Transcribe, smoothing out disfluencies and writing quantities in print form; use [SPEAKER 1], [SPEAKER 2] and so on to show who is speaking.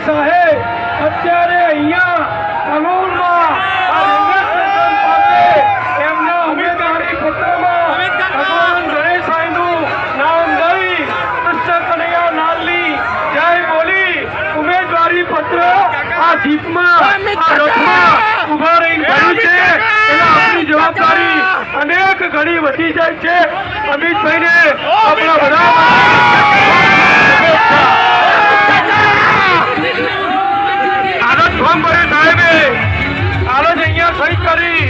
[SPEAKER 1] અમિતભાઈ સાહેબ અત્યારે અહીંયા કલોલમાં આ રેલવે સ્ટેશન પાસે એમના ઉમેદવારી પત્રમાં ભગવાન ગણેશાઈનું નામ લઈ કૃષ્ણ કનૈયા લાલની જય બોલી ઉમેદવારી પત્ર આ જીપમાં આ રથમાં ઉભા રહીને ભર્યું છે. એટલે આપણી જવાબદારી અનેક ઘણી વધી જાય છે. અમિતભાઈને આપણા બધા આનંદ ફોર્મ ભરે સાહેબે આનંદ અહીંયા સહી કરી